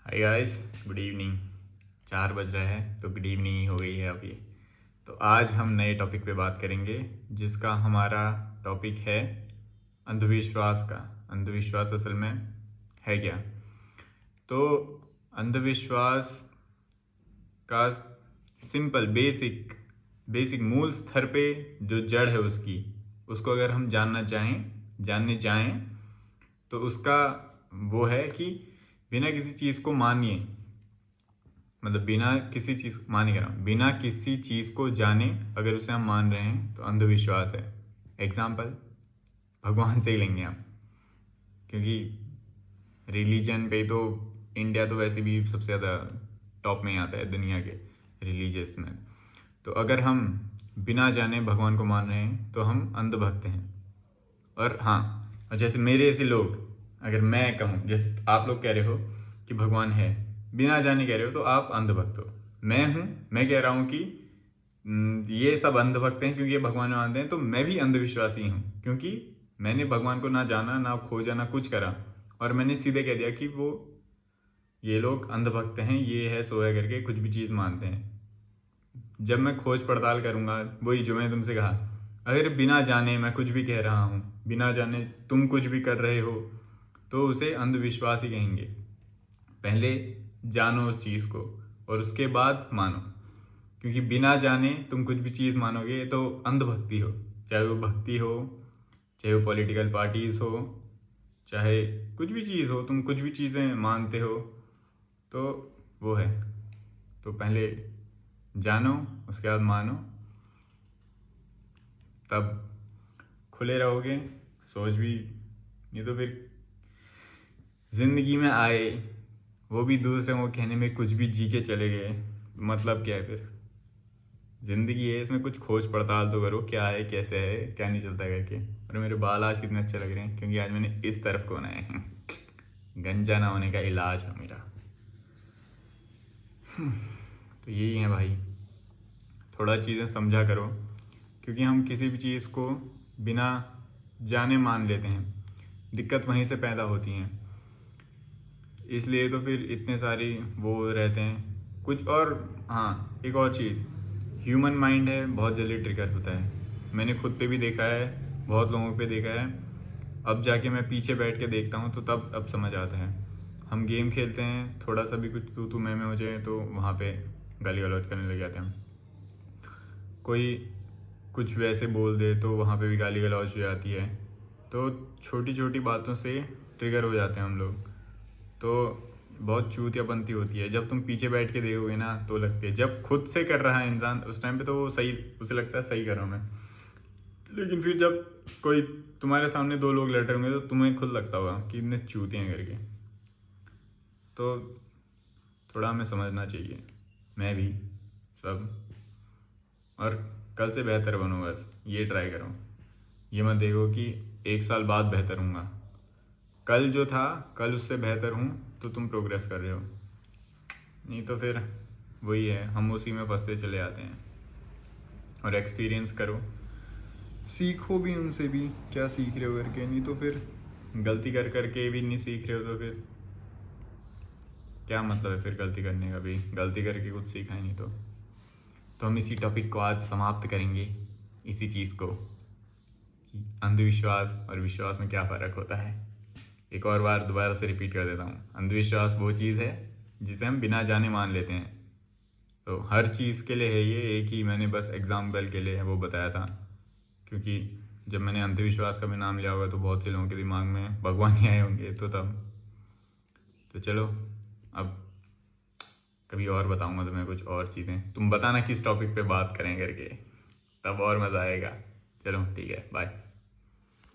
Hi guys, good evening. 4 बज रहे हैं तो गुड इवनिंग ही हो गई है अभी। तो आज हम नए टॉपिक पे बात करेंगे जिसका हमारा टॉपिक है अंधविश्वास का। अंधविश्वास असल में है क्या? तो अंधविश्वास का सिंपल बेसिक मूल स्तर पे जो जड़ है उसको अगर हम जानने चाहें तो उसका वो है कि बिना किसी चीज़ को मानिए, मतलब बिना किसी चीज़ माने कह रहा हूँ, बिना किसी चीज़ को जाने अगर उसे हम मान रहे हैं तो अंधविश्वास है। एग्जाम्पल भगवान से ही लेंगे हम, क्योंकि रिलीजन पे तो इंडिया तो वैसे भी सबसे ज़्यादा टॉप में ही आता है दुनिया के रिलीजियस में। तो अगर हम बिना जाने भगवान को मान रहे हैं तो हम अंधभक्त हैं। और हाँ, और जैसे मेरे ऐसे लोग, अगर मैं कहूँ, जैसे आप लोग कह रहे हो कि भगवान है, बिना जाने कह रहे हो तो आप अंधभक्त हो। मैं कह रहा हूँ कि ये सब अंधभक्त हैं क्योंकि ये भगवान में मानते हैं, तो मैं भी अंधविश्वासी हूँ क्योंकि मैंने भगवान को ना जाना, ना खोजा, ना कुछ करा, और मैंने सीधे कह दिया कि ये लोग अंधभक्त हैं, ये है सो है करके कुछ भी चीज़ मानते हैं। जब मैं खोज पड़ताल करूँगा, वही जो मैंने तुमसे कहा, अगर बिना जाने मैं कुछ भी कह रहा हूँ, बिना जाने तुम कुछ भी कर रहे हो, तो उसे अंधविश्वास ही कहेंगे। पहले जानो उस चीज़ को और उसके बाद मानो, क्योंकि बिना जाने तुम कुछ भी चीज़ मानोगे तो अंधभक्ति हो। चाहे वो भक्ति हो, चाहे वो पॉलिटिकल पार्टीज हो, चाहे कुछ भी चीज़ हो, तुम कुछ भी चीज़ें मानते हो तो वो है। तो पहले जानो, उसके बाद मानो, तब खुले रहोगे। सोच भी नहीं तो फिर जिंदगी में आए, वो भी दूसरे को कहने में कुछ भी जी के चले गए, मतलब क्या है फिर? जिंदगी है, इसमें कुछ खोज पड़ताल तो करो, क्या है, कैसे है, क्या नहीं चलता करके। और मेरे बाल आज कितने अच्छे लग रहे हैं क्योंकि आज मैंने इस तरफ को बनाए हैं। गंजा ना होने का इलाज है मेरा। तो यही है भाई, थोड़ा चीज़ें समझा करो, क्योंकि हम किसी भी चीज़ को बिना जाने मान लेते हैं, दिक्कत वहीं से पैदा होती हैं। इसलिए तो फिर इतने सारी वो रहते हैं कुछ। और हाँ, एक और चीज़, ह्यूमन माइंड है, बहुत जल्दी ट्रिगर होता है। मैंने खुद पे भी देखा है, बहुत लोगों पे देखा है। अब जाके मैं पीछे बैठ के देखता हूँ तो तब अब समझ आता है। हम गेम खेलते हैं, थोड़ा सा भी कुछ तू मैं हो जाए तो वहाँ पे गाली गलौज करने लग जाते हैं। कोई कुछ वैसे बोल दे तो वहाँ पे भी गाली गलौज हो जाती है। तो छोटी छोटी बातों से ट्रिगर हो जाते हैं हम लोग। तो बहुत चूतियापंती होती है। जब तुम पीछे बैठ के देखोगे ना तो लगती है, जब खुद से कर रहा है इंसान उस टाइम पे तो वो सही, उसे लगता है सही कर रहा हूँ मैं। लेकिन फिर जब कोई तुम्हारे सामने दो लोग लड़ रहे होंगे तो तुम्हें खुद लगता होगा कि इतने चूते हैं करके। तो थोड़ा हमें समझना चाहिए, मैं भी सब। और कल से बेहतर बनो, बस ये ट्राई करो। ये मत देखो कि 1 साल बाद बेहतर हूँगा। कल जो था, कल उससे बेहतर हूँ तो तुम प्रोग्रेस कर रहे हो, नहीं तो फिर वही है, हम उसी में फंसते चले आते हैं। और एक्सपीरियंस करो, सीखो भी उनसे भी, क्या सीख रहे हो करके। नहीं तो फिर गलती कर करके भी नहीं सीख रहे हो तो फिर क्या मतलब है फिर गलती करने का भी? गलती करके कुछ सीखा ही नहीं तो हम इसी टॉपिक को आज समाप्त करेंगे, इसी चीज़ को कि अंधविश्वास और विश्वास में क्या फ़र्क होता है। एक और बार दोबारा से रिपीट कर देता हूँ, अंधविश्वास वो चीज़ है जिसे हम बिना जाने मान लेते हैं। तो हर चीज़ के लिए है ये, एक ही मैंने बस एग्जाम्पल के लिए वो बताया था, क्योंकि जब मैंने अंधविश्वास का भी नाम लिया होगा तो बहुत से लोगों के दिमाग में भगवान ही आए होंगे, तो तब तो चलो, अब कभी और बताऊंगा तुम्हें कुछ और चीज़ें। तुम बताना किस टॉपिक पे बात करें करके, तब और मज़ा आएगा। चलो ठीक है, बाय।